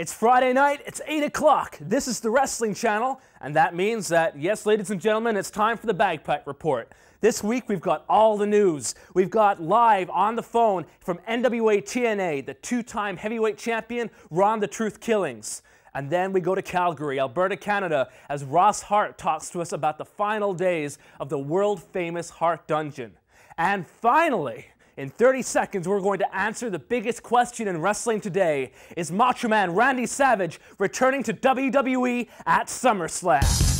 It's Friday night, it's 8 o'clock. This is the Wrestling Channel, and that means that, yes, ladies and gentlemen, it's time for the Bagpipe Report. This week, we've got all the news. We've got live on the phone from NWA TNA, the two-time heavyweight champion, Ron the Truth Killings. And then we go to Calgary, Alberta, Canada, as Ross Hart talks to us about the final days of the world-famous Hart Dungeon. And finally, in 30 seconds, we're going to answer the biggest question in wrestling today. Is Macho Man Randy Savage returning to WWE at SummerSlam?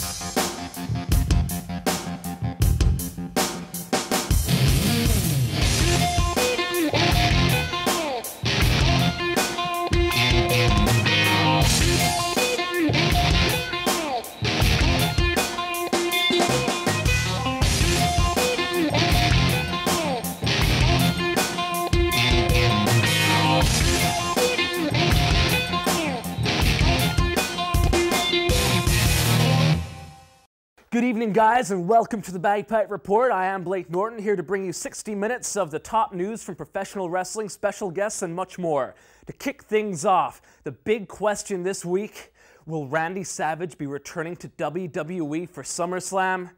Good evening, guys, and welcome to the Bagpipe Report. I am Blake Norton, here to bring you 60 minutes of the top news from professional wrestling, special guests, and much more. To kick things off, the big question this week, will Randy Savage be returning to WWE for SummerSlam?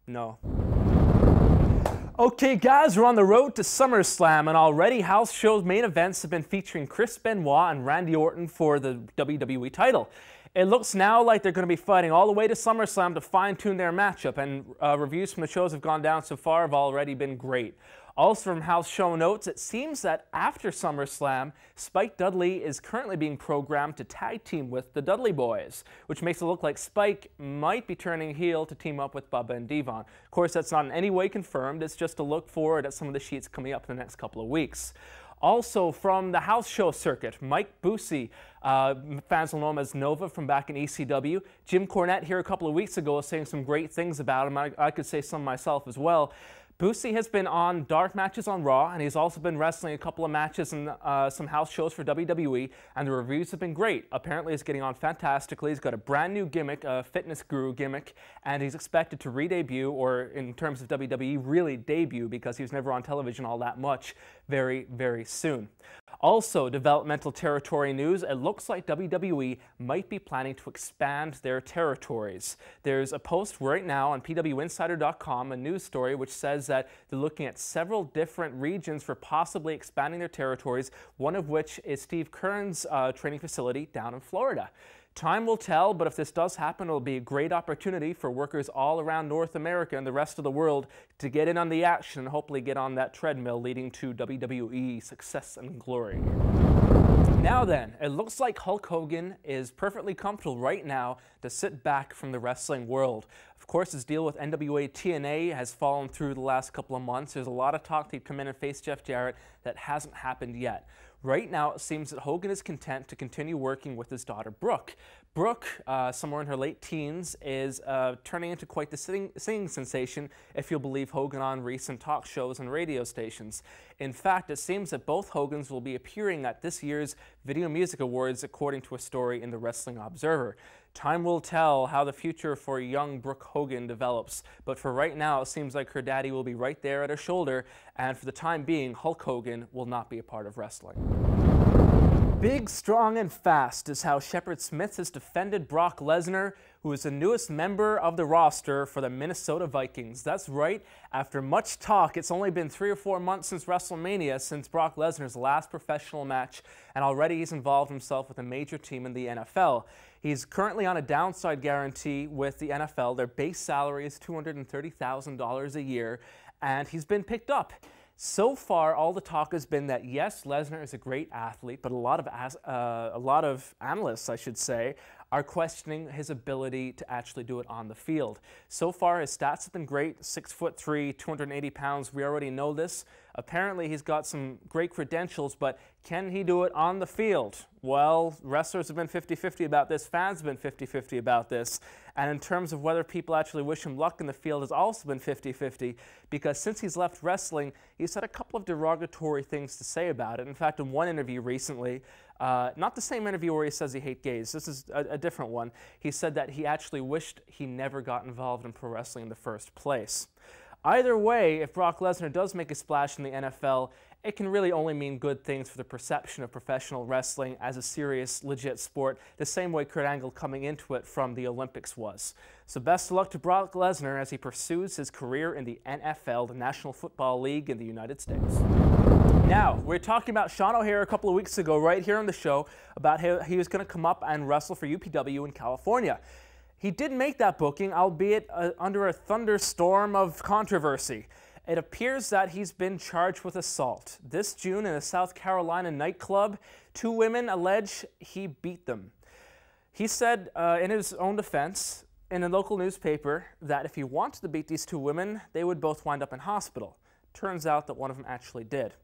No. Okay, guys, we're on the road to SummerSlam, and already house shows main events have been featuring Chris Benoit and Randy Orton for the WWE title. It looks now like they're going to be fighting all the way to SummerSlam to fine-tune their matchup, and reviews from the shows have gone down so far have already been great. Also from house show notes, it seems that after SummerSlam, Spike Dudley is currently being programmed to tag team with the Dudley Boys, which makes it look like Spike might be turning heel to team up with Bubba and Devon. Of course, that's not in any way confirmed, it's just a look forward at some of the sheets coming up in the next couple of weeks. Also from the house show circuit, Mike Busey, fans will know him as Nova from back in ECW. Jim Cornette here a couple of weeks ago was saying some great things about him. I could say some myself as well. Busey has been on dark matches on Raw, and he's also been wrestling a couple of matches in some house shows for WWE, and the reviews have been great. Apparently he's getting on fantastically. He's got a brand new gimmick, a fitness guru gimmick, and he's expected to re-debut, or in terms of WWE, really debut, because he was never on television all that much, very, very soon. Also, developmental territory news, it looks like WWE might be planning to expand their territories. There's a post right now on pwinsider.com, a news story, which says that they're looking at several different regions for possibly expanding their territories, one of which is Steve Kern's training facility down in Florida. Time will tell, but if this does happen, it'll be a great opportunity for workers all around North America and the rest of the world to get in on the action and hopefully get on that treadmill leading to WWE success and glory. Now then, it looks like Hulk Hogan is perfectly comfortable right now to sit back from the wrestling world. Of course, his deal with NWA TNA has fallen through the last couple of months. There's a lot of talk that he'd come in and face Jeff Jarrett. That hasn't happened yet. Right now, it seems that Hogan is content to continue working with his daughter, Brooke. Brooke, somewhere in her late teens, is turning into quite the singing sensation, if you'll believe Hogan on recent talk shows and radio stations. In fact, it seems that both Hogans will be appearing at this year's Video Music Awards, according to a story in the Wrestling Observer. Time will tell how the future for young Brooke Hogan develops, but for right now, it seems like her daddy will be right there at her shoulder, and for the time being, Hulk Hogan will not be a part of wrestling. Big, strong, and fast is how Shepard Smith has defended Brock Lesnar, who is the newest member of the roster for the Minnesota Vikings. That's right, after much talk, it's only been 3 or 4 months since WrestleMania, since Brock Lesnar's last professional match, and already he's involved himself with a major team in the NFL. He's currently on a downside guarantee with the NFL. Their base salary is $230,000 a year, and he's been picked up. So far, all the talk has been that, yes, Lesnar is a great athlete, but a lot of analysts, I should say, are questioning his ability to actually do it on the field. So far, his stats have been great. 6'3", 280 pounds. We already know this. Apparently, he's got some great credentials, but can he do it on the field? Well, wrestlers have been 50-50 about this. Fans have been 50-50 about this. And in terms of whether people actually wish him luck in the field, has also been 50-50, because since he's left wrestling, he's had a couple of derogatory things to say about it. In fact, in one interview recently, not the same interview where he says he hates gays, this is a different one, he said that he actually wished he never got involved in pro wrestling in the first place. Either way, if Brock Lesnar does make a splash in the NFL, it can really only mean good things for the perception of professional wrestling as a serious, legit sport, the same way Kurt Angle coming into it from the Olympics was. So best of luck to Brock Lesnar as he pursues his career in the NFL, the National Football League in the United States. Now, we were talking about Sean O'Haire a couple of weeks ago right here on the show about how he was going to come up and wrestle for UPW in California. He did make that booking, albeit under a thunderstorm of controversy. It appears that he's been charged with assault. This June in a South Carolina nightclub, 2 women allege he beat them. He said in his own defense in a local newspaper that if he wanted to beat these 2 women, they would both wind up in hospital. Turns out that one of them actually did.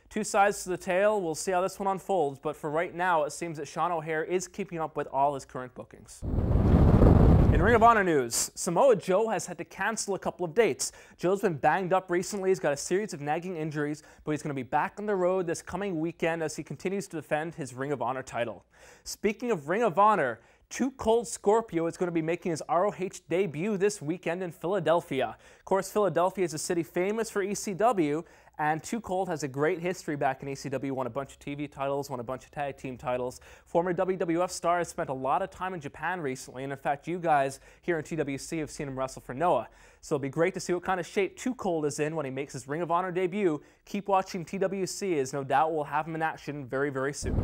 2 sides to the tale. We'll see how this one unfolds, but for right now, it seems that Sean O'Haire is keeping up with all his current bookings. In Ring of Honor news, Samoa Joe has had to cancel a couple of dates. Joe's been banged up recently. He's got a series of nagging injuries, but he's going to be back on the road this coming weekend as he continues to defend his Ring of Honor title. Speaking of Ring of Honor, Too Cold Scorpio is going to be making his ROH debut this weekend in Philadelphia. Of course, Philadelphia is a city famous for ECW, and Too Cold has a great history back in ECW, won a bunch of TV titles, won a bunch of tag team titles. Former WWF star has spent a lot of time in Japan recently, and in fact, you guys here in TWC have seen him wrestle for Noah. So it'll be great to see what kind of shape Too Cold is in when he makes his Ring of Honor debut. Keep watching TWC, as no doubt we'll have him in action very, very soon.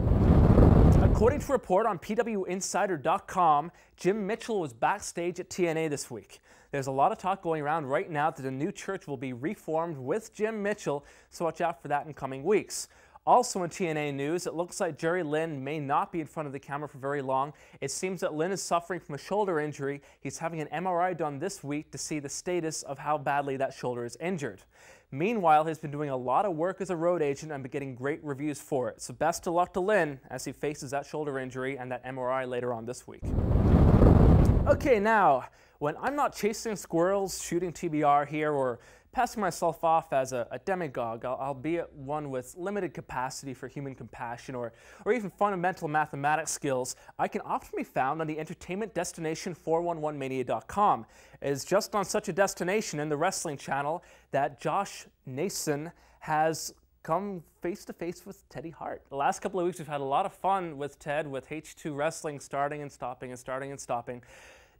According to a report on PWInsider.com, Jim Mitchell was backstage at TNA this week. There's a lot of talk going around right now that a new church will be reformed with Jim Mitchell, so watch out for that in coming weeks. Also in TNA news, it looks like Jerry Lynn may not be in front of the camera for very long. It seems that Lynn is suffering from a shoulder injury. He's having an MRI done this week to see the status of how badly that shoulder is injured. Meanwhile, he's been doing a lot of work as a road agent and been getting great reviews for it. So best of luck to Lynn as he faces that shoulder injury and that MRI later on this week. Okay, now, when I'm not chasing squirrels, shooting TBR here, or passing myself off as a demagogue, albeit one with limited capacity for human compassion or even fundamental mathematics skills, I can often be found on the entertainment destination 411mania.com. It is just on such a destination in the wrestling channel that Josh Nason has come face-to-face with Teddy Hart. The last couple of weeks we've had a lot of fun with Ted, with H2 Wrestling starting and stopping and starting and stopping.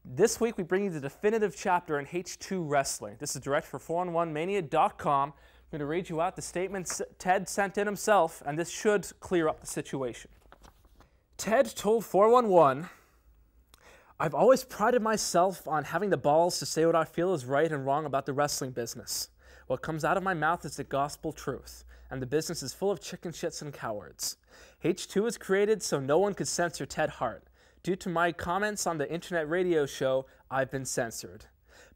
This week we bring you the definitive chapter in H2 Wrestling. This is direct for 411mania.com. I'm going to read you out the statements Ted sent in himself, and this should clear up the situation. Ted told 411, "I've always prided myself on having the balls to say what I feel is right and wrong about the wrestling business. What comes out of my mouth is the gospel truth, and the business is full of chicken shits and cowards. H2 was created so no one could censor Ted Hart. Due to my comments on the internet radio show, I've been censored.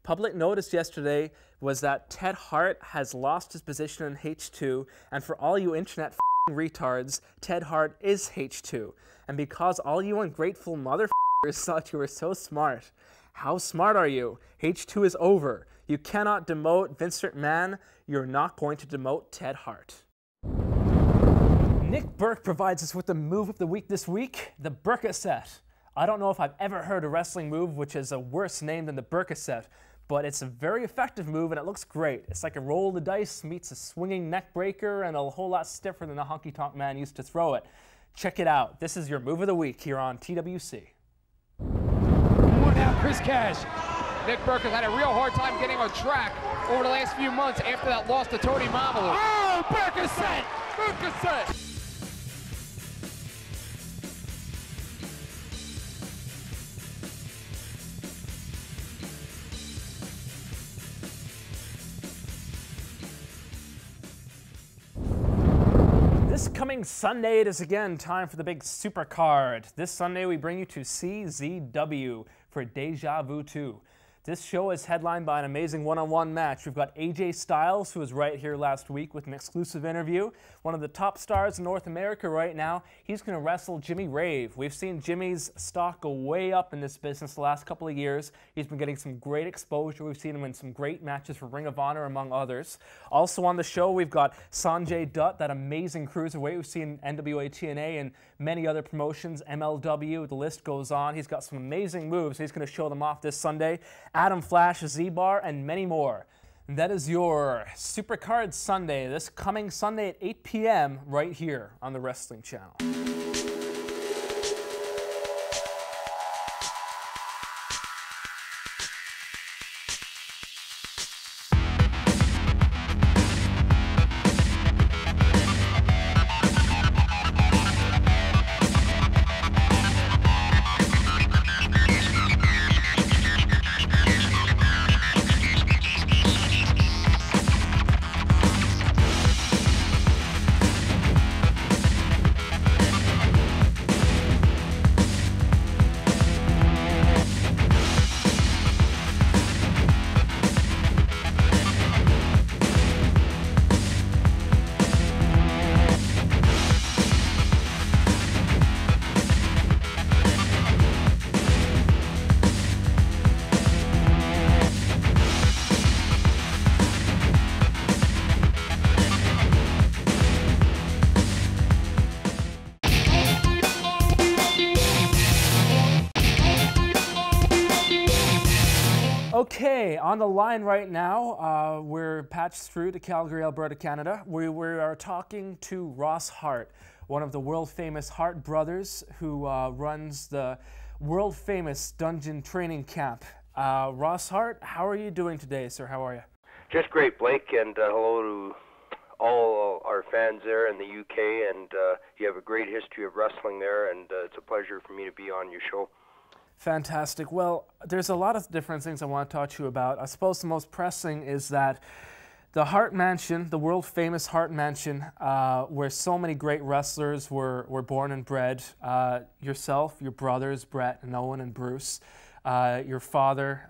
Public notice yesterday was that Ted Hart has lost his position in H2, and for all you internet retards, Ted Hart is H2. And because all you ungrateful motherfuckers thought you were so smart, how smart are you? H2 is over. You cannot demote Vince McMahon. You're not going to demote Ted Hart." Nick Burke provides us with the move of the week this week, the Burkaset. I don't know if I've ever heard a wrestling move which is a worse name than the Burkaset, but it's a very effective move and it looks great. It's like a roll of the dice meets a swinging neck breaker and a whole lot stiffer than the Honky Tonk Man used to throw it. Check it out. This is your move of the week here on TWC. One now, Chris Cash. Nick Burke has had a real hard time getting on track over the last few months after that loss to Tony Mamalu. Oh, Burkaset! Burkaset! This coming Sunday, it is again time for the big super card. This Sunday, we bring you to CZW for Deja Vu 2. This show is headlined by an amazing one-on-one match. We've got AJ Styles, who was right here last week with an exclusive interview. One of the top stars in North America right now. He's going to wrestle Jimmy Rave. We've seen Jimmy's stock go way up in this business the last couple of years. He's been getting some great exposure. We've seen him in some great matches for Ring of Honor, among others. Also on the show, we've got Sanjay Dutt, that amazing cruiserweight we've seen in NWA TNA and many other promotions, MLW, the list goes on. He's got some amazing moves. He's going to show them off this Sunday. Adam Flash, Z-Bar, and many more. And that is your Supercard Sunday, this coming Sunday at 8 p.m. right here on the Wrestling Channel. Okay, on the line right now, we're patched through to Calgary, Alberta, Canada. We are talking to Ross Hart, one of the world-famous Hart brothers who runs the world-famous Dungeon Training Camp. Ross Hart, how are you doing today, sir? How are you? Just great, Blake, and hello to all our fans there in the UK, and you have a great history of wrestling there, and it's a pleasure for me to be on your show. Fantastic. Well, there's a lot of different things I want to talk to you about. I suppose the most pressing is that the Hart Mansion, the world-famous Hart Mansion, where so many great wrestlers were born and bred, yourself, your brothers, Brett and Owen and Bruce, your father,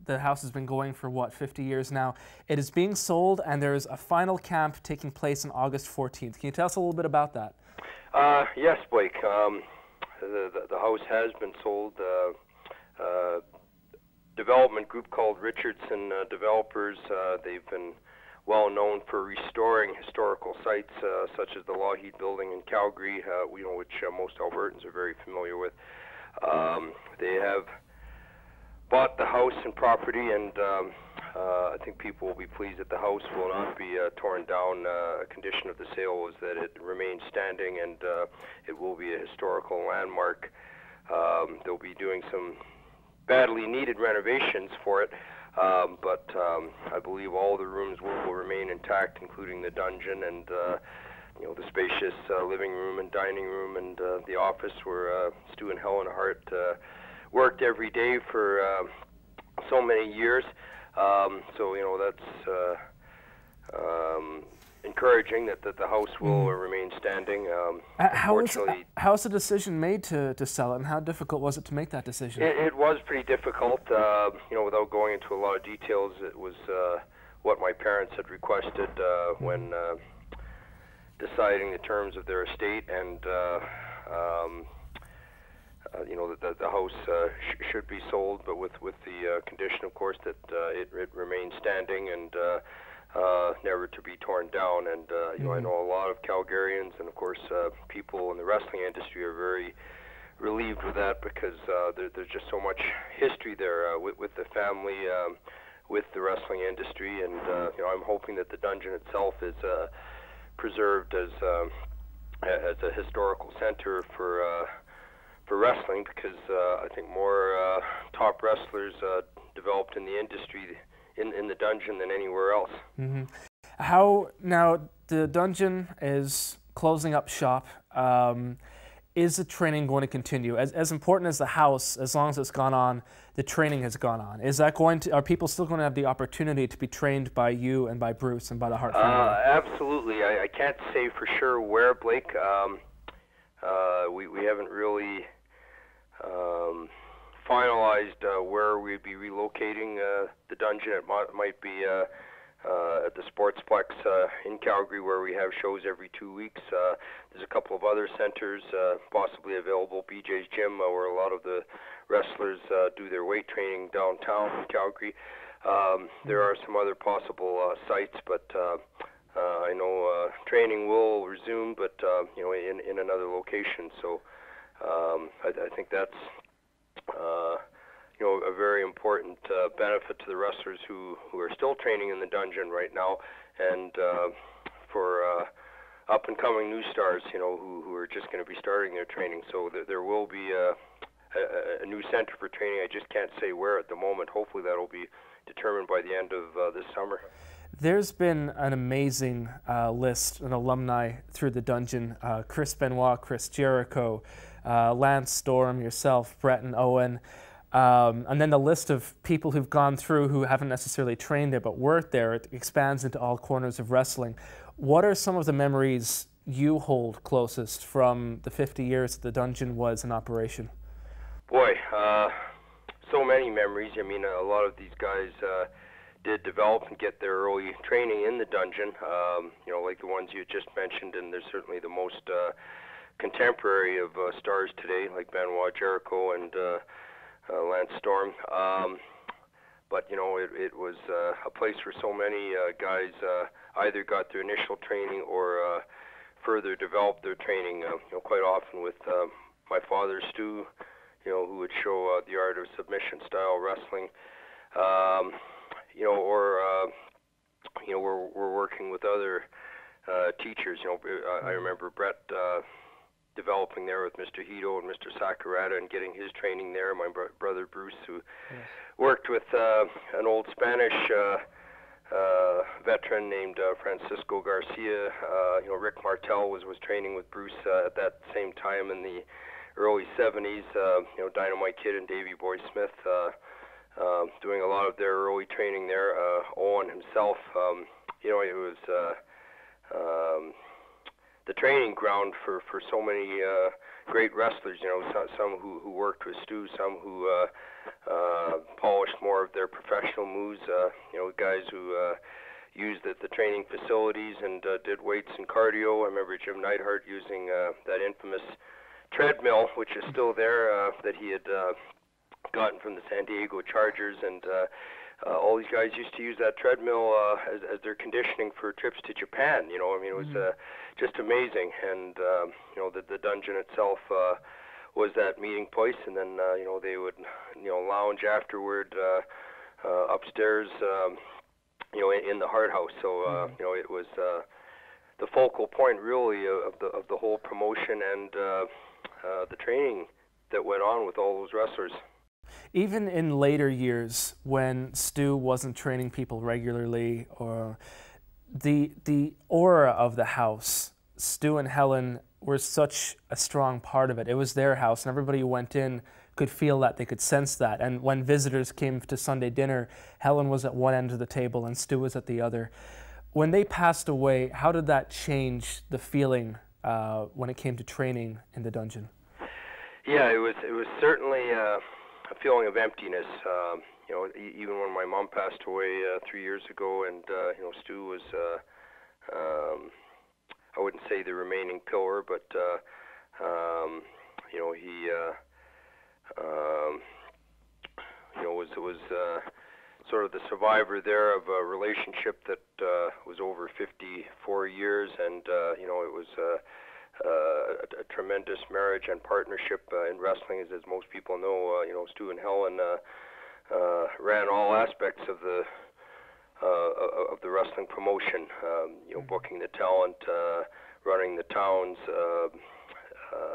the house has been going for, what, 50 years now. It is being sold, and there's a final camp taking place on August 14th. Can you tell us a little bit about that? Yes, Blake. The house has been sold. Development group called Richardson Developers. They've been well known for restoring historical sites such as the Lougheed Building in Calgary, which most Albertans are very familiar with. They have bought the house and property, and I think people will be pleased that the house will not be torn down. A condition of the sale was that it remains standing, and it will be a historical landmark. They'll be doing some badly needed renovations for it, but I believe all the rooms will remain intact, including the dungeon and the spacious living room and dining room and the office where Stu and Helen Hart worked every day for so many years. So that's encouraging that the house will remain standing. How's the decision made to sell it, and how difficult was it to make that decision? It was pretty difficult. Without going into a lot of details, it was what my parents had requested when deciding the terms of their estate, and that the house should be sold, but with the condition, of course, that it remains standing and never to be torn down. And I know a lot of Calgarians, and of course people in the wrestling industry are very relieved with that, because there's just so much history there with the family, with the wrestling industry, and I'm hoping that the dungeon itself is preserved as a historical center for wrestling, because I think more top wrestlers developed in the industry in the dungeon than anywhere else. How now the dungeon is closing up shop. Is the training going to continue? As important as the house, as long as it's gone on, the training has gone on. Is that going to? Are people still going to have the opportunity to be trained by you and by Bruce and by the Hart family? Absolutely. I can't say for sure where, Blake. We haven't really finalized where we'd be relocating the dungeon. It might be at the Sportsplex in Calgary, where we have shows every 2 weeks. There's a couple of other centers possibly available. BJ's Gym, where a lot of the wrestlers do their weight training downtown in Calgary. There are some other possible sites, but I know training will resume, but in another location. So I think that's a very important benefit to the wrestlers who are still training in the dungeon right now, and for up-and-coming new stars, who are just going to be starting their training. So there will be a new center for training. I just can't say where at the moment. Hopefully that'll be determined by the end of this summer. There's been an amazing list, an alumni through the dungeon. Chris Benoit, Chris Jericho, Lance Storm, yourself, Brett and Owen. And then the list of people who've gone through who haven't necessarily trained there but worked there, it expands into all corners of wrestling. What are some of the memories you hold closest from the 50 years the dungeon was in operation? Boy, so many memories. I mean, a lot of these guys did develop and get their early training in the dungeon, like the ones you just mentioned, and they're certainly the most contemporary of stars today, like Benoit, Jericho, and Lance Storm. But it was a place where so many guys either got their initial training or further developed their training. Quite often with my father, Stu, who would show the art of submission style wrestling, we're working with other teachers. I remember Brett developing there with Mr. Hito and Mr. Sakurada and getting his training there. My brother Bruce, who worked with an old Spanish veteran named Francisco Garcia. Rick Martel was training with Bruce at that same time in the early 70s. Dynamite Kid and Davey Boy Smith doing a lot of their early training there. Owen himself, it was the training ground for so many great wrestlers. Some who worked with Stu, some who polished more of their professional moves. Guys who used the training facilities and did weights and cardio. I remember Jim Neidhart using that infamous treadmill, which is still there, that he had gotten from the San Diego Chargers, and all these guys used to use that treadmill as their conditioning for trips to Japan. It was just amazing, and the dungeon itself was that meeting place, and then they would lounge afterward upstairs in the Hart House. So it was the focal point really of the whole promotion and the training that went on with all those wrestlers. Even in later years, when Stu wasn't training people regularly, or the aura of the house, Stu and Helen were such a strong part of it. It was their house, and everybody who went in could feel that, they could sense that. And when visitors came to Sunday dinner, Helen was at one end of the table and Stu was at the other. When they passed away, how did that change the feeling when it came to training in the dungeon? Yeah, it was certainly a feeling of emptiness. Even when my mom passed away 3 years ago, and Stu was, I wouldn't say the remaining pillar, but he was sort of the survivor there of a relationship that was over 54 years, and it was a tremendous marriage and partnership in wrestling, as most people know. Stu and Helen ran all aspects of the wrestling promotion. Booking the talent, running the towns,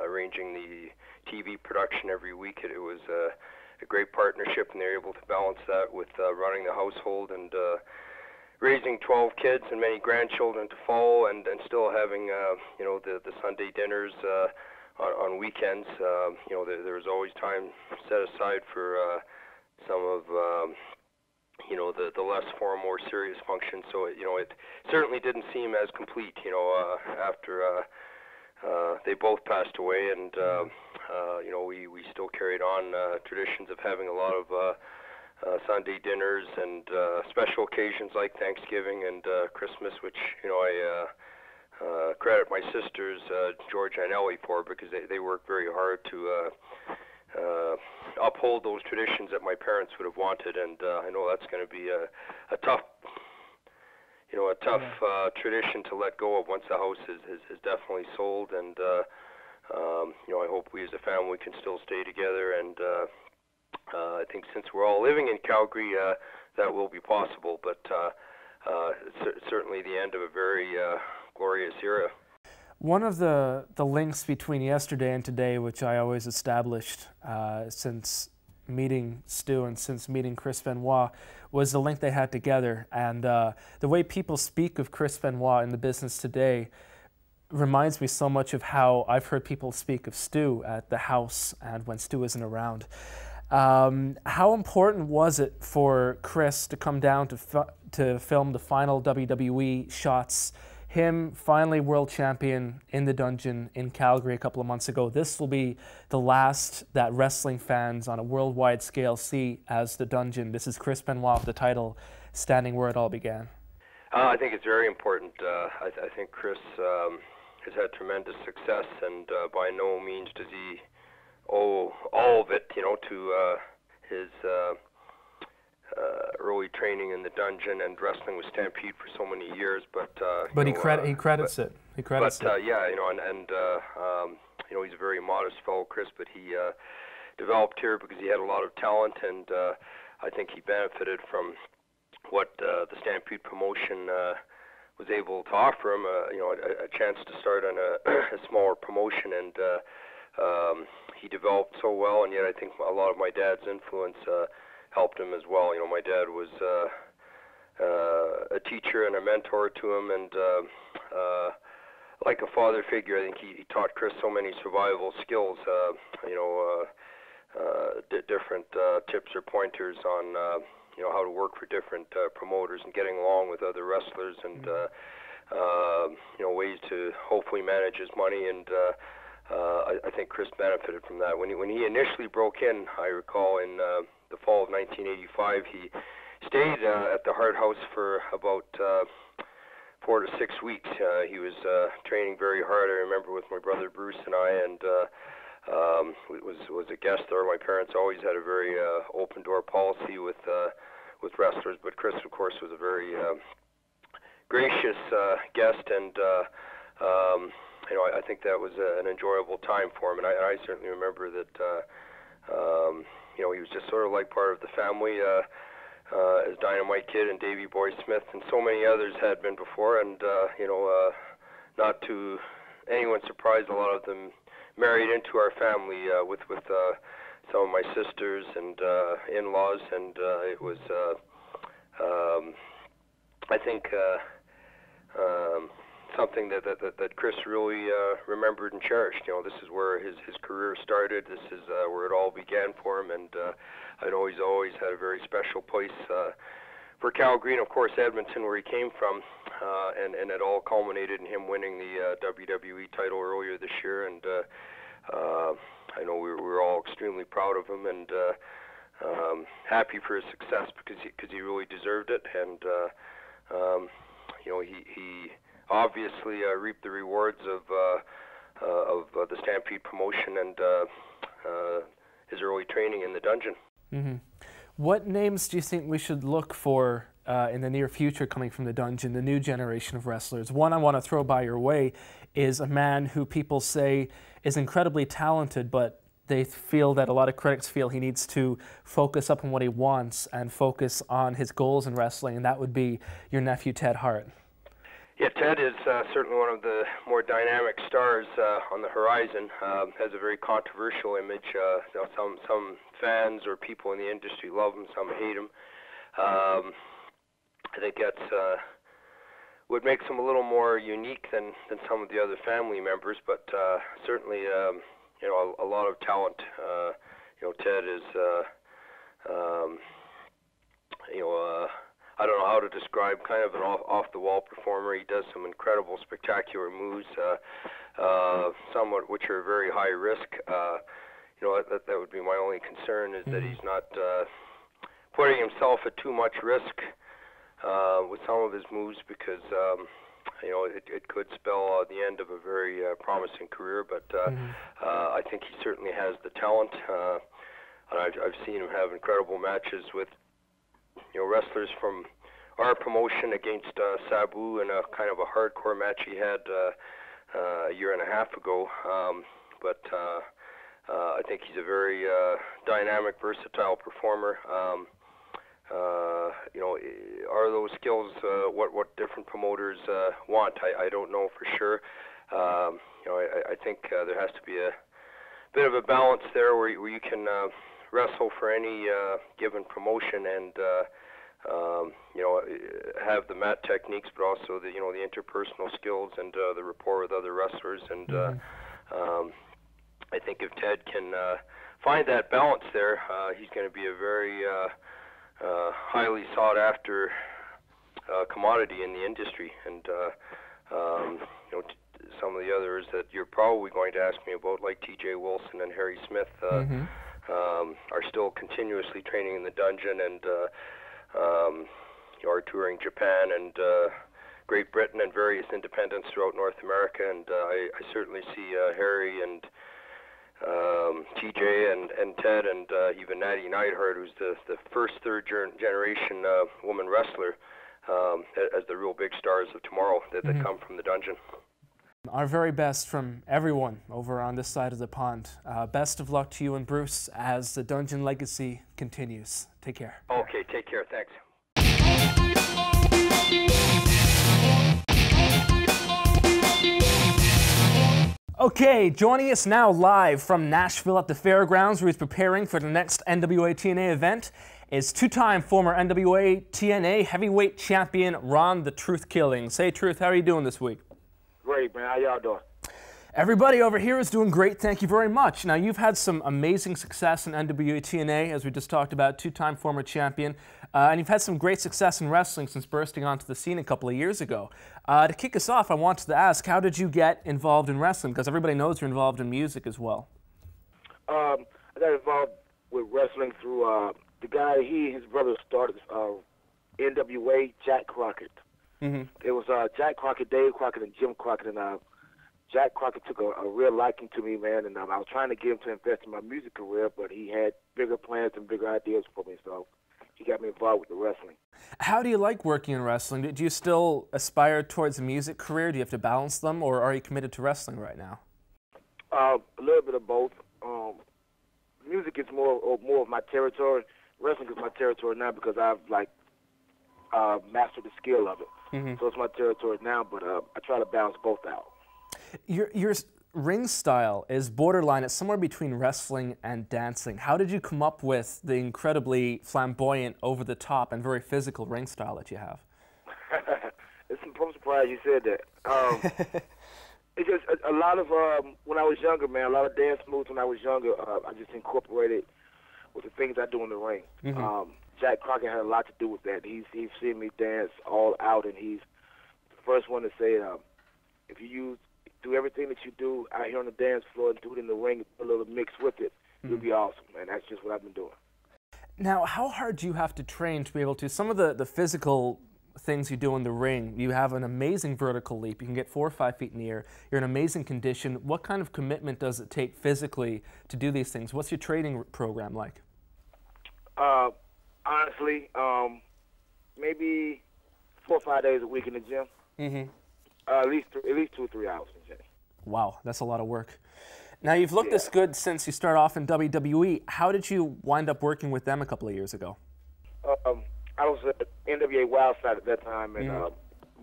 arranging the TV production every week. It was a great partnership, and they were able to balance that with running the household and raising 12 kids and many grandchildren to follow, and still having the Sunday dinners on weekends. There was always time set aside for some of the less formal, more serious functions. So it certainly didn't seem as complete after they both passed away, and we still carried on traditions of having a lot of Sunday dinners and special occasions like Thanksgiving and Christmas, which I credit my sisters George and Ellie for, because they worked very hard to uphold those traditions that my parents would have wanted, and I know that's going to be a tough tradition to let go of once the house is definitely sold, and I hope we as a family can still stay together and I think since we're all living in Calgary, that will be possible, but certainly the end of a very glorious era. One of the links between yesterday and today, which I always established since meeting Stu and since meeting Chris Benoit, was the link they had together. And the way people speak of Chris Benoit in the business today reminds me so much of how I've heard people speak of Stu at the house and when Stu isn't around. How important was it for Chris to come down to film the final WWE shots? Him finally world champion in the dungeon in Calgary a couple of months ago. This will be the last that wrestling fans on a worldwide scale see as the dungeon. This is Chris Benoit with the title, standing where it all began. I think it's very important. I think Chris has had tremendous success, and by no means does he owe all of it, to his early training in the dungeon and wrestling with Stampede for so many years. But he credits it. He credits it. Yeah, he's a very modest fellow, Chris, but he developed here because he had a lot of talent, and I think he benefited from what the Stampede promotion was able to offer him. A chance to start on a smaller promotion, and he developed so well, and yet I think a lot of my dad's influence helped him as well. My dad was a teacher and a mentor to him, and like a father figure, I think he taught Chris so many survival skills, different tips or pointers on how to work for different promoters and getting along with other wrestlers, and ways to hopefully manage his money, and I think Chris benefited from that. When he initially broke in, I recall in the fall of 1985, he stayed at the Hart house for about 4 to 6 weeks. He was training very hard, I remember, with my brother Bruce and I, and was a guest there. My parents always had a very open door policy with wrestlers, but Chris, of course, was a very gracious guest, and I think that was an enjoyable time for him, and I certainly remember that he was just sort of like part of the family, as Dynamite Kid and Davey Boy Smith and so many others had been before, and not to anyone's surprise, a lot of them married into our family with some of my sisters and in-laws, and it was I think something that Chris really remembered and cherished. This is where his career started. This is where it all began for him, and I'd always had a very special place for Calgary, and of course Edmonton, where he came from, and it all culminated in him winning the WWE title earlier this year, and I know we were all extremely proud of him, and happy for his success because he really deserved it, and he obviously reaped the rewards of the Stampede promotion and his early training in the dungeon. Mm-hmm. What names do you think we should look for in the near future coming from the dungeon, the new generation of wrestlers? One I want to throw by your way is a man who people say is incredibly talented, but they feel that a lot of critics feel he needs to focus up on what he wants and focus on his goals in wrestling, and that would be your nephew Ted Hart. Yeah, Ted is certainly one of the more dynamic stars on the horizon. Has a very controversial image. Some fans or people in the industry love him, some hate him. I think that's what makes him a little more unique than some of the other family members, but certainly a lot of talent. Ted is I don't know how to describe, kind of an off-the-wall performer. He does some incredible, spectacular moves, somewhat which are very high risk. That would be my only concern, is that he's not putting himself at too much risk with some of his moves, because it could spell the end of a very promising career. But I think he certainly has the talent. I've seen him have incredible matches with wrestlers from our promotion against Sabu in a kind of a hardcore match he had a year and a half ago. But I think he's a very dynamic, versatile performer. You know, are those skills what different promoters want? I don't know for sure. You know, I think there has to be a bit of a balance there where you can wrestle for any given promotion and you know, have the mat techniques, but also the, you know, the interpersonal skills and the rapport with other wrestlers. And I think if Ted can find that balance there, he's going to be a very highly sought after commodity in the industry. And you know, some of the others that you're probably going to ask me about, like T.J. Wilson and Harry Smith, are still continuously training in the dungeon and are touring Japan and Great Britain and various independents throughout North America. And I certainly see Harry and TJ and Ted and even Natty Neidhart, who's the first third generation woman wrestler, as the real big stars of tomorrow that come from the dungeon. Our very best from everyone over on this side of the pond. Best of luck to you and Bruce as the dungeon legacy continues. Take care. Okay, take care. Thanks. Okay, joining us now live from Nashville at the Fairgrounds, where he's preparing for the next NWA TNA event, is two-time former NWA TNA heavyweight champion Ron the Truth Killing. Say, Truth, how are you doing this week? Great, man. How y'all doing? Everybody over here is doing great, thank you very much. Now, you've had some amazing success in NWA TNA, as we just talked about, two-time former champion, and you've had some great success in wrestling since bursting onto the scene a couple of years ago. To kick us off, I wanted to ask, how did you get involved in wrestling? Because everybody knows you're involved in music as well. I got involved with wrestling through the guy, his brother started NWA, Jack Crockett. It was Jack Crockett, Dave Crockett, and Jim Crockett, and Jack Crockett took a real liking to me, man, and I was trying to get him to invest in my music career, but he had bigger plans and bigger ideas for me, so he got me involved with the wrestling. How do you like working in wrestling? Do you still aspire towards a music career? Do you have to balance them, or are you committed to wrestling right now? A little bit of both. Music is more of my territory. Wrestling is my territory now because I've mastered the skill of it. So it's my territory now, but I try to balance both out. Your ring style is borderline. It's somewhere between wrestling and dancing. How did you come up with the incredibly flamboyant, over-the-top, and very physical ring style that you have? I'm surprised you said that. It's just a lot of, when I was younger, man, a lot of dance moves when I was younger, I just incorporated with the things I do in the ring. Jack Crockett had a lot to do with that. He's seen me dance all out, and he's the first one to say, if you do everything that you do out here on the dance floor and do it in the ring, a little mix with it, you'll be awesome. And that's just what I've been doing. Now, how hard do you have to train to be able to, some of the physical things you do in the ring, you have an amazing vertical leap. You can get 4 or 5 feet in the air. You're in amazing condition. What kind of commitment does it take physically to do these things? What's your training program like? Honestly, maybe 4 or 5 days a week in the gym. At least 2 or 3 hours in the gym. Wow, that's a lot of work. Now, you've looked this good since you started off in WWE. How did you wind up working with them a couple of years ago? I was at NWA Wildside at that time, and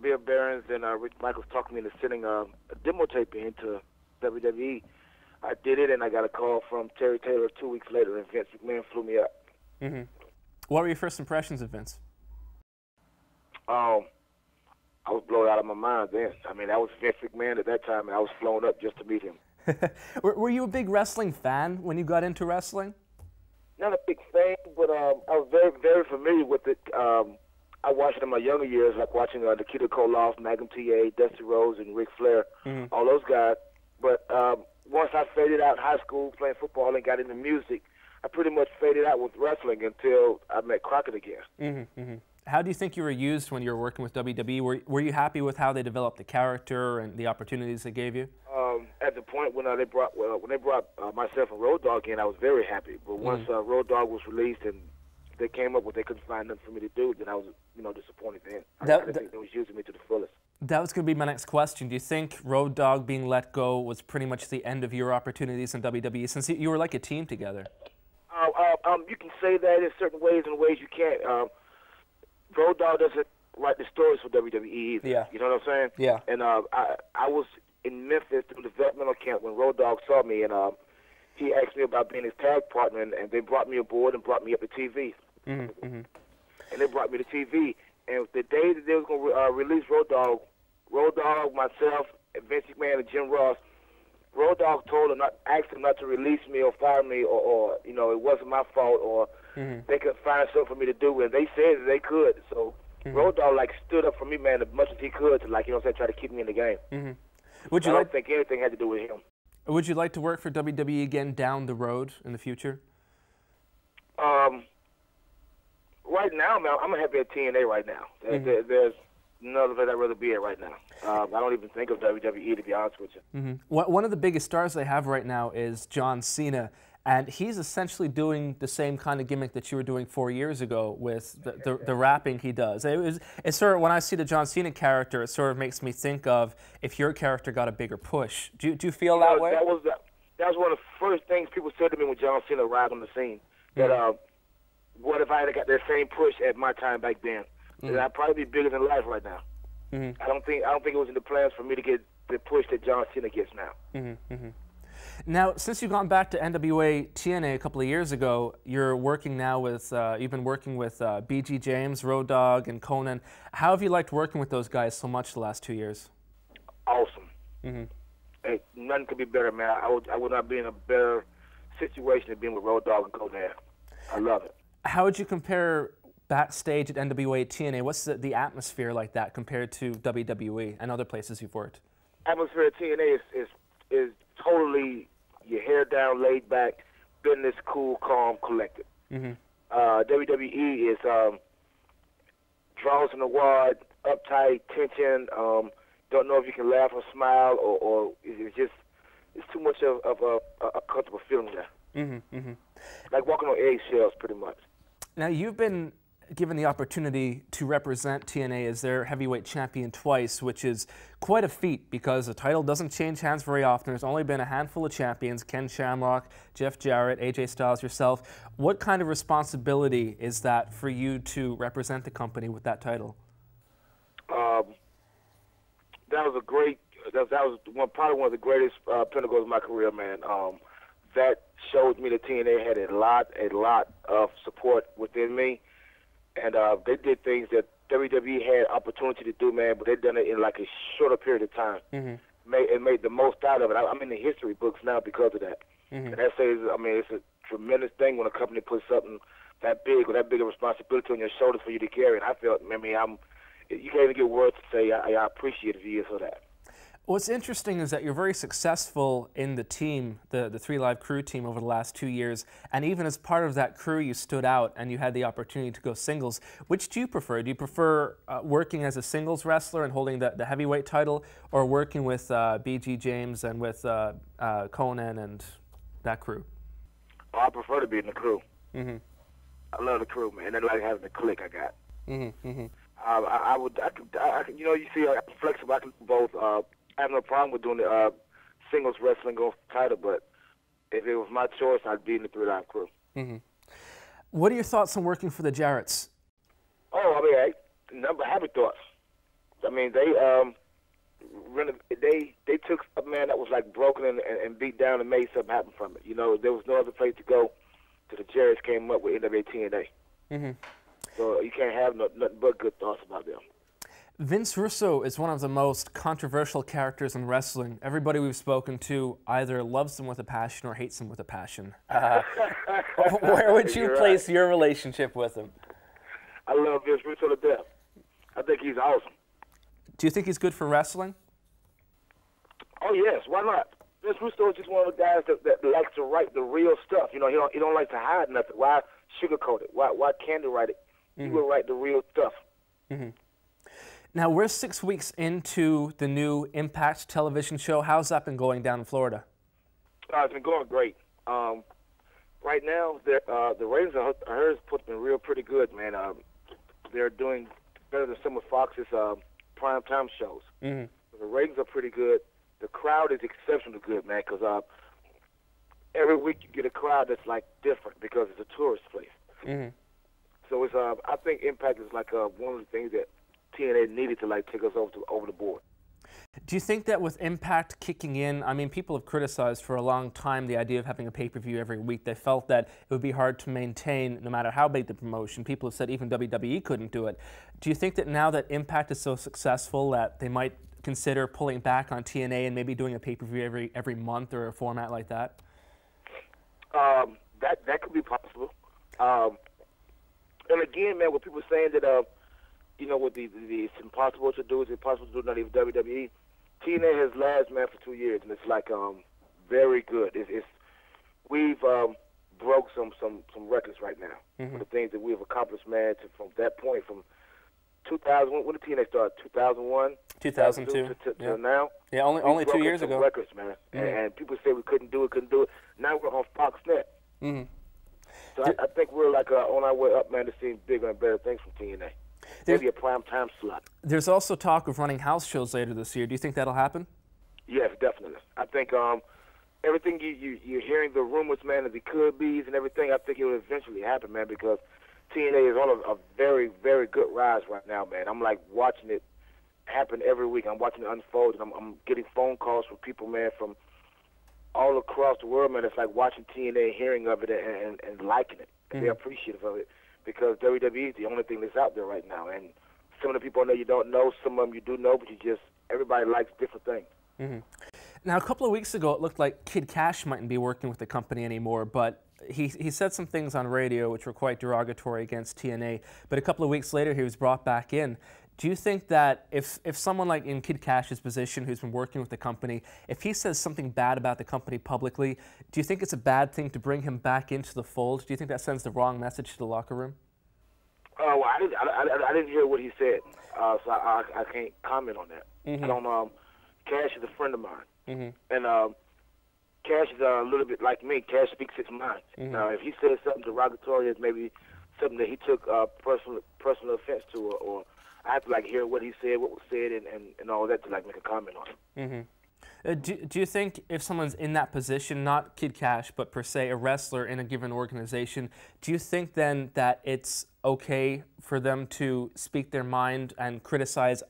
Bill Behrens and Rick Michaels talked me into sending a demo tape into WWE. I did it, and I got a call from Terry Taylor 2 weeks later, and Vince McMahon flew me up. What were your first impressions of Vince? I was blown out of my mind then. I mean, I was Vince McMahon at that time, and I was flown up just to meet him. Were you a big wrestling fan when you got into wrestling? Not a big fan, but I was very, very familiar with it. I watched it in my younger years, like watching Nikita Koloff, Magnum T.A., Dusty Rhodes, and Ric Flair, all those guys. But once I faded out in high school playing football and got into music, I pretty much faded out with wrestling until I met Crockett again. How do you think you were used when you were working with WWE? Were you happy with how they developed the character and the opportunities they gave you? At the point when they brought myself and Road Dogg in, I was very happy. But once Road Dogg was released and they came up with they couldn't find nothing for me to do, then I was disappointed then. I didn't think they was using me to the fullest. That was going to be my next question. Do you think Road Dogg being let go was pretty much the end of your opportunities in WWE, since you were like a team together? You can say that in certain ways and ways you can't. Road Dogg doesn't write the stories for WWE either. Yeah. You know what I'm saying? Yeah. And I was in Memphis doing developmental camp when Road Dogg saw me, and he asked me about being his tag partner, and they brought me aboard and brought me up to TV. And they brought me to TV. And the day that they was going to release Road Dogg, myself, and Vince McMahon and Jim Ross, Road Dogg asked him not to release me or fire me, or you know, it wasn't my fault, or they could find something for me to do, and they said that they could. So Road Dogg stood up for me, man, as much as he could to you know what I'm saying, try to keep me in the game. I don't think anything had to do with him. Would you like to work for WWE again down the road in the future? Right now, man, I'm happy at TNA right now. There's none of it I'd rather be at right now. I don't even think of WWE, to be honest with you. One of the biggest stars they have right now is John Cena, and he's essentially doing the same kind of gimmick that you were doing 4 years ago with the rapping he does. It's sort of, when I see the John Cena character, it sort of makes me think of if your character got a bigger push. Do you feel that way? That was one of the first things people said to me when John Cena arrived on the scene. That what if I had got that same push at my time back then? That I'd probably be bigger than life right now. I don't think it was in the plans for me to get the push that John Cena gets now. Now, since you've gone back to NWA TNA a couple of years ago, you're working now with you've been working with BG James, Road Dogg, and Conan. How have you liked working with those guys so much the last 2 years? Awesome. Hey, nothing could be better, man. I would not be in a better situation than being with Road Dogg and Conan. I love it. How would you compare backstage at NWA TNA? What's the atmosphere like that compared to WWE and other places you've worked? Atmosphere at TNA is totally your hair down, laid back, business, cool, calm, collected. WWE is draws in the wad, uptight, tension, don't know if you can laugh or smile, or it's too much of a comfortable feeling there. Like walking on eggshells, pretty much. Now, you've been given the opportunity to represent TNA as their heavyweight champion twice, which is quite a feat because the title doesn't change hands very often. There's only been a handful of champions: Ken Shamrock, Jeff Jarrett, AJ Styles, yourself. What kind of responsibility is that for you to represent the company with that title? That was probably one of the greatest pinnacles of my career, man. That showed me that TNA had a lot of support within me, and they did things that WWE had opportunity to do, man, but they done it in like a shorter period of time. Made the most out of it. I'm in the history books now because of that. And that says, I mean, it's a tremendous thing when a company puts something that big or that big a responsibility on your shoulders for you to carry. And I felt, I mean, you can't even get words to say I appreciate you for that. What's interesting is that you're very successful in the team, the 3 Live Crew team, over the last 2 years, and even as part of that crew, you stood out and you had the opportunity to go singles. Which do you prefer? Do you prefer working as a singles wrestler and holding the heavyweight title, or working with BG James and with Conan and that crew? Oh, I prefer to be in the crew. I love the crew, man. I like having the clique I got. I could, you know, you see, I'm flexible. I can do both. I have no problem with doing the singles wrestling going for the title, but if it was my choice, I'd be in the 3 Live Crew. What are your thoughts on working for the Jarretts? Oh, I mean, happy thoughts. I mean, they took a man that was like broken and beat down and made something happen from it. You know, there was no other place to go. So the Jarretts came up with NWA TNA. So you can't have nothing but good thoughts about them. Vince Russo is one of the most controversial characters in wrestling. Everybody we've spoken to either loves him with a passion or hates him with a passion. Where would you place your relationship with him? I love Vince Russo to death. I think he's awesome. Do you think he's good for wrestling? Oh, yes. Why not? Vince Russo is just one of the guys that likes to write the real stuff. You know, he don't like to hide nothing. Why sugarcoat it? Why candy write it? He will write the real stuff. Now, we're 6 weeks into the new Impact television show. How's that been going down in Florida? It's been going great. Right now, the ratings I heard has been pretty good, man. They're doing better than some of Fox's primetime shows. Mm-hmm. So the ratings are pretty good. The crowd is exceptionally good, man, because every week you get a crowd that's like different because it's a tourist place. Mm-hmm. So it's I think Impact is like one of the things that TNA needed to like take us over the board. Do you think that with Impact kicking in, I mean, people have criticized for a long time the idea of having a pay-per-view every week. They felt that it would be hard to maintain no matter how big the promotion. People have said even WWE couldn't do it. Do you think that now that Impact is so successful that they might consider pulling back on TNA and maybe doing a pay-per-view every month or a format like that? That could be possible. And again, man, what people are saying that you know, what it's impossible to do, it's impossible to do not even WWE. TNA has lasted, man, for 2 years, and it's like very good. We've broke some records right now. Mm-hmm. For the things that we've accomplished, man, from that point, from 2000. When did TNA start? 2001. 2002 to now. Yeah, only 2 years ago. Records, man, Mm-hmm. and people say we couldn't do it. Now we're on FoxNet. Mm-hmm. So I think we're like on our way up, man, to seeing bigger and better things from TNA. Maybe a prime time slot. There's also talk of running house shows later this year. Do you think that'll happen? Yes, definitely. I think everything you're hearing, the rumors, man, and the could-be's and everything, I think it will eventually happen, man, because TNA is on a very, very good rise right now, man. I'm like watching it happen every week. I'm watching it unfold, and I'm getting phone calls from people, man, from all across the world, man. It's like watching TNA, hearing of it, and liking it. And they're appreciative of it because WWE is the only thing that's out there right now. And some of the people I know you don't know, some of them you do know, but everybody likes different things. Mm-hmm. Now, a couple of weeks ago, it looked like Kid Cash mightn't be working with the company anymore, but he said some things on radio which were quite derogatory against TNA, but a couple of weeks later he was brought back in. Do you think that if someone like in Kid Cash's position who's been working with the company, if he says something bad about the company publicly, do you think it's a bad thing to bring him back into the fold? Do you think that sends the wrong message to the locker room? Well, I didn't hear what he said, so I can't comment on that. Mm-hmm. I don't. Cash is a friend of mine, mm-hmm. and Cash is a little bit like me. Cash speaks his mind. Mm-hmm. Now, if he says something derogatory, it's maybe something that he took personal offense to, or I have to like hear what he said, what was said, and all that to like make a comment on it. Mm-hmm. Do you think if someone's in that position, not Kid Cash, but per se a wrestler in a given organization, do you think then that it's okay for them to speak their mind and criticize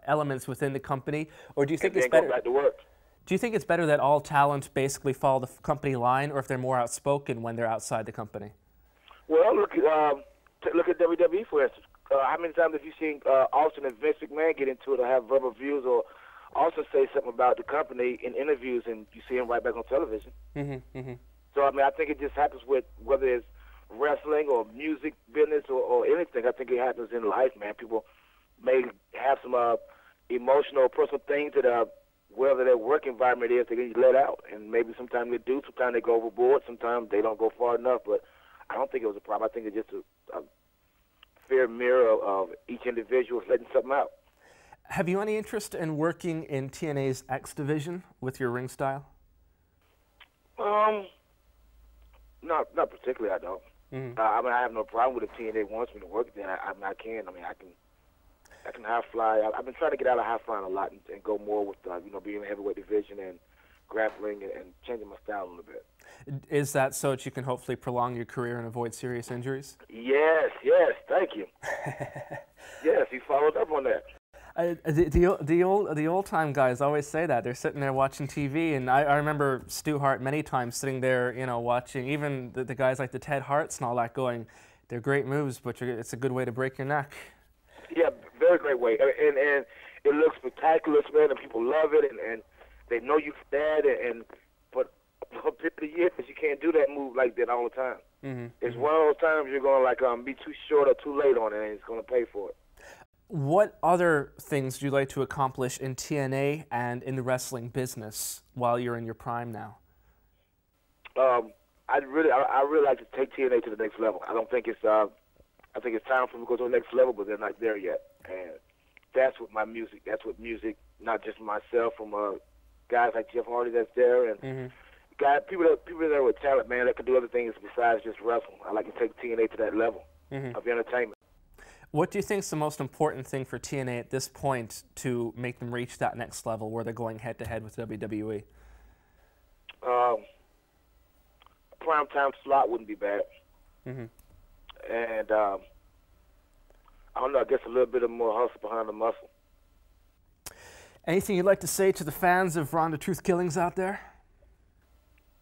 elements within the company, or do you think it's better? Go back to work. Do you think it's better that all talent basically follow the company line, or if they're more outspoken when they're outside the company? Well, look at WWE for instance. How many times have you seen Austin and Vince McMahon get into it or have verbal views, or also say something about the company in interviews, and you see him right back on television? Mm-hmm, mm-hmm. So I mean, I think it just happens with whether it's wrestling or music business or anything. I think it happens in life, man. People may have some emotional or personal things that wherever their work environment is, they get let out. And maybe sometimes they do, sometimes they go overboard, sometimes they don't go far enough. But I don't think it was a problem. I think it's just a fair mirror of each individual letting something out. Have you any interest in working in TNA's X division with your ring style? Not particularly, I don't. Mm-hmm. I mean, I have no problem with if TNA wants me to work there. I can. I mean, I can high fly. I've been trying to get out of high flying a lot and go more with being in the heavyweight division and grappling and changing my style a little bit. Is that so that you can hopefully prolong your career and avoid serious injuries? Yes, thank you. Yes, you followed up on that. The old time guys always say that. They're sitting there watching TV, and I remember Stu Hart many times sitting there, watching even the guys like the Ted Harts and all that, going, they're great moves, but it's a good way to break your neck. Yeah, very great way, and it looks spectacular, man, and people love it, and they know you for that, but for 50 years you can't do that move like that all the time. Mm-hmm. It's one of those times you're gonna be too short or too late on it, and it's gonna pay for it. What other things do you like to accomplish in TNA and in the wrestling business while you're in your prime now? I really like to take TNA to the next level. I think it's time for me to go to the next level, but they're not there yet. And that's what music, not just myself, from guys like Jeff Hardy that's there, and mm-hmm. people that are with talent, man, that can do other things besides just wrestling. I like to take TNA to that level mm-hmm. of entertainment. What do you think is the most important thing for TNA at this point to make them reach that next level where they're going head-to-head with WWE? A primetime slot wouldn't be bad. Mm-hmm. And I don't know, I guess a little bit of more hustle behind the muscle. Anything you'd like to say to the fans of Ronda Truth Killings out there?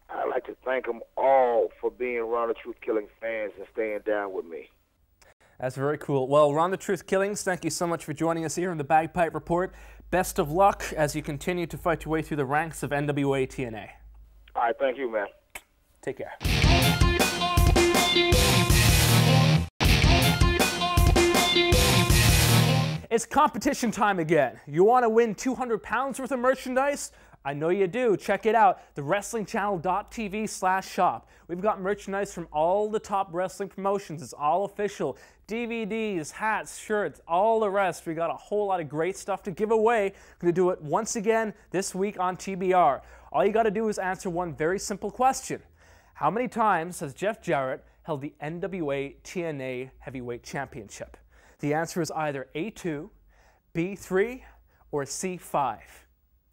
I'd like to thank them all for being Ronda Truth Killing fans and staying down with me. That's very cool. Well, Ronda Truth Killings, thank you so much for joining us here on the Bagpipe Report. Best of luck as you continue to fight your way through the ranks of NWA TNA. All right, thank you, man. Take care. It's competition time again. You want to win 200 pounds worth of merchandise? I know you do. Check it out, thewrestlingchannel.tv/shop. We've got merchandise from all the top wrestling promotions. It's all official. DVDs, hats, shirts, all the rest. We got a whole lot of great stuff to give away. We're going to do it once again this week on TBR. All you got to do is answer one very simple question. How many times has Jeff Jarrett held the NWA TNA Heavyweight Championship? The answer is either A2, B3, or C5.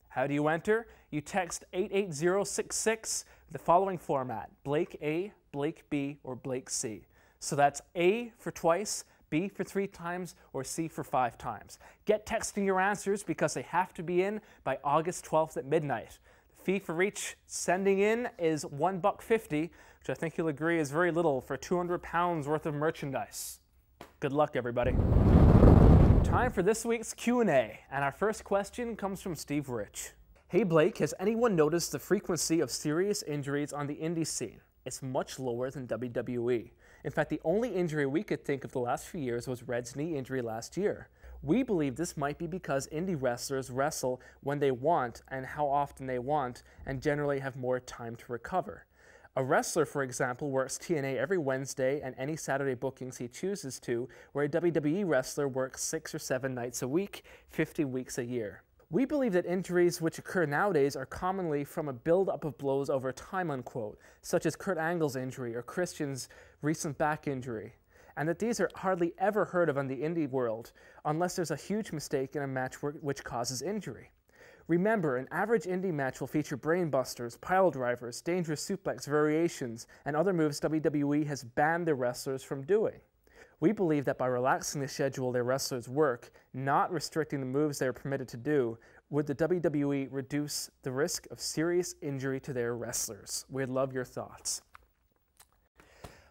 How do you enter? You text 88066 with the following format: Blake A, Blake B, or Blake C. So that's A for twice, B for 3 times, or C for 5 times. Get texting your answers because they have to be in by August 12th at midnight. The fee for each sending in is $1.50, which I think you'll agree is very little for 200 pounds worth of merchandise. Good luck, everybody. Time for this week's Q&A, and our first question comes from Steve Rich. Hey Blake, has anyone noticed the frequency of serious injuries on the indie scene? It's much lower than WWE. In fact, the only injury we could think of the last few years was Red's knee injury last year. We believe this might be because indie wrestlers wrestle when they want and how often they want, and generally have more time to recover. A wrestler, for example, works TNA every Wednesday and any Saturday bookings he chooses to, where a WWE wrestler works 6 or 7 nights a week, 50 weeks a year. We believe that injuries which occur nowadays are commonly from a build-up of blows over time, unquote, such as Kurt Angle's injury or Christian's recent back injury, and that these are hardly ever heard of in the indie world, unless there's a huge mistake in a match which causes injury. Remember, an average indie match will feature brainbusters, pile drivers, dangerous suplex variations, and other moves WWE has banned their wrestlers from doing. We believe that by relaxing the schedule their wrestlers work, not restricting the moves they are permitted to do, would the WWE reduce the risk of serious injury to their wrestlers. We'd love your thoughts.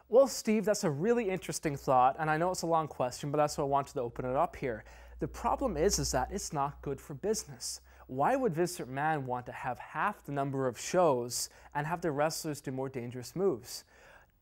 Well, Steve, that's a really interesting thought, and I know it's a long question, but that's why I wanted to open it up here. The problem is that it's not good for business. Why would Vince McMahon want to have half the number of shows and have their wrestlers do more dangerous moves?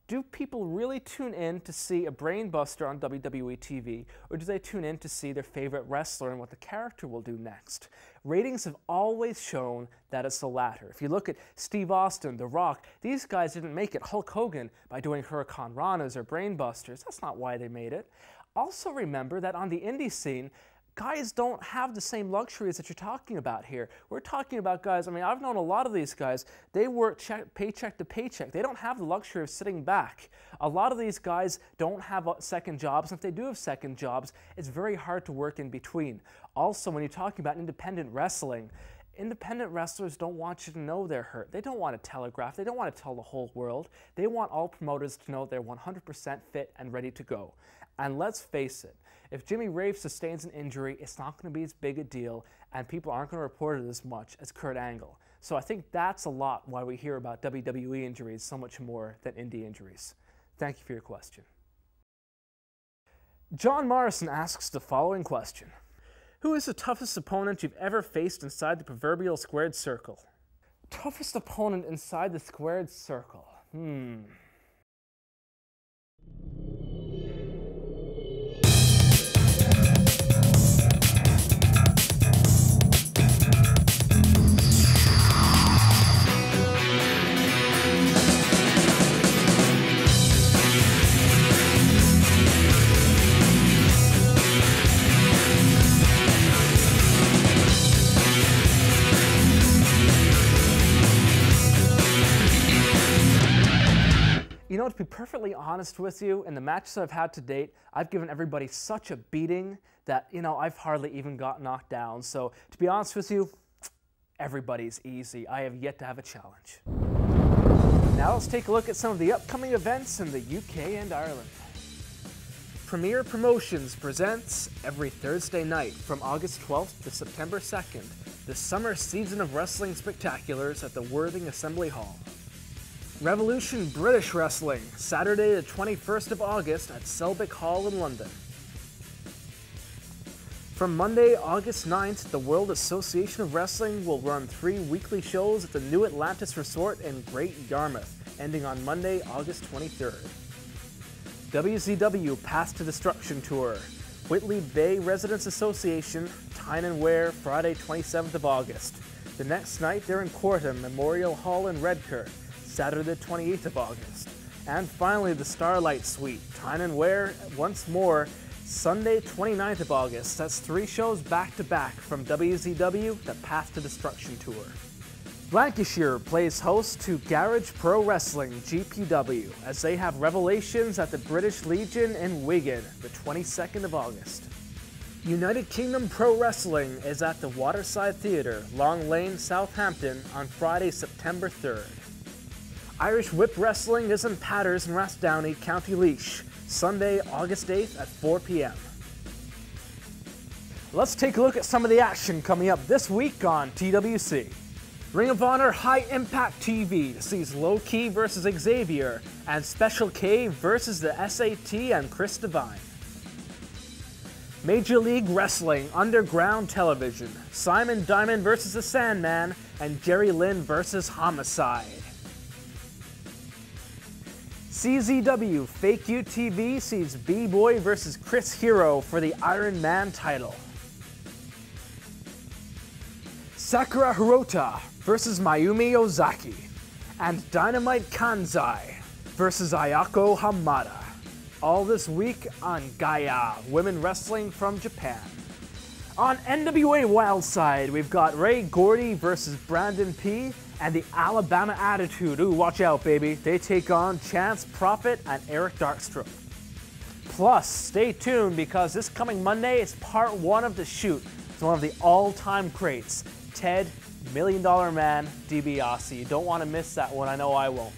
Do people really tune in to see a brainbuster on WWE TV, or do they tune in to see their favorite wrestler and what the character will do next? Ratings have always shown that it's the latter. If you look at Steve Austin, The Rock, these guys didn't make it. Hulk Hogan by doing Hurricane Ranas or brainbusters. That's not why they made it. Also remember that on the indie scene, guys don't have the same luxuries that you're talking about here. We're talking about guys, I mean, I've known a lot of these guys, they work paycheck to paycheck. They don't have the luxury of sitting back. A lot of these guys don't have second jobs, and if they do have second jobs, it's very hard to work in between. Also, when you're talking about independent wrestling, independent wrestlers don't want you to know they're hurt. They don't want to telegraph. They don't want to tell the whole world. They want all promoters to know they're 100% fit and ready to go. And let's face it, if Jimmy Rave sustains an injury, it's not going to be as big a deal, and people aren't going to report it as much as Kurt Angle. So I think that's a lot why we hear about WWE injuries so much more than indie injuries. Thank you for your question. John Morrison asks the following question. Who is the toughest opponent you've ever faced inside the proverbial squared circle? Toughest opponent inside the squared circle? You know, to be perfectly honest with you, in the matches I've had to date, I've given everybody such a beating that, you know, I've hardly even got knocked down. So, to be honest with you, everybody's easy. I have yet to have a challenge. Now let's take a look at some of the upcoming events in the UK and Ireland. Premier Promotions presents every Thursday night from August 12th to September 2nd, the summer season of wrestling spectaculars at the Worthing Assembly Hall. Revolution British Wrestling, Saturday the 21st of August at Selbyk Hall in London. From Monday, August 9th, the World Association of Wrestling will run 3 weekly shows at the New Atlantis Resort in Great Yarmouth, ending on Monday, August 23rd. WCW Path to Destruction Tour, Whitley Bay Residents Association, Tyne and Wear, Friday 27th of August. The next night they're in Cortham Memorial Hall in Redcar, Saturday the 28th of August. And finally the Starlight Suite, Tyne and Wear once more, Sunday 29th of August. That's 3 shows back to back from WCW, the Path to Destruction Tour. Lancashire plays host to Garage Pro Wrestling, GPW, as they have Revelations at the British Legion in Wigan, the 22nd of August. United Kingdom Pro Wrestling is at the Waterside Theatre, Long Lane, Southampton, on Friday, September 3rd. Irish Whip Wrestling is in Patters in Rathdowney, County Laois, Sunday, August 8th at 4 p.m. Let's take a look at some of the action coming up this week on TWC. Ring of Honor High Impact TV sees Low Key versus Xavier and Special K versus the SAT and Chris Devine. Major League Wrestling Underground Television, Simon Diamond versus the Sandman and Jerry Lynn versus Homicide. CZW Fake You TV sees B-Boy versus Chris Hero for the Iron Man title. Sakura Hirota versus Mayumi Ozaki, and Dynamite Kanzai versus Ayako Hamada. All this week on Gaia, women wrestling from Japan. On NWA Wildside, we've got Ray Gordy versus Brandon P. and the Alabama Attitude. Ooh, watch out, baby. They take on Chance Prophet and Eric Darkstrom. Plus, stay tuned because this coming Monday is part 1 of The Shoot. It's one of the all-time greats, Ted Million Dollar Man DiBiase. You don't want to miss that one. I know I won't.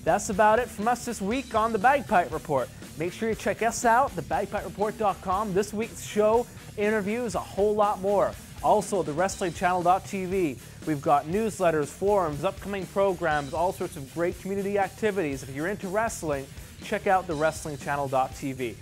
That's about it from us this week on the Bagpipe Report. Make sure you check us out, thebagpipereport.com. This week's show, interviews, a whole lot more. Also, the WrestlingChannel.tv. We've got newsletters, forums, upcoming programs, all sorts of great community activities. If you're into wrestling, check out the WrestlingChannel.tv.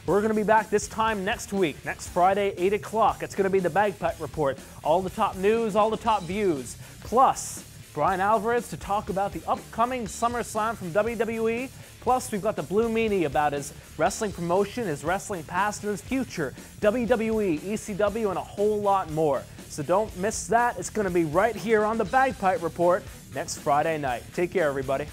We're going to be back this time next week, next Friday, 8 o'clock. It's going to be the Bagpipe Report. All the top news, all the top views. Plus, Brian Alvarez to talk about the upcoming SummerSlam from WWE. Plus, we've got the Blue Meanie about his wrestling promotion, his wrestling past and his future, WWE, ECW, and a whole lot more. So don't miss that. It's going to be right here on the Bagpipe Report next Friday night. Take care, everybody.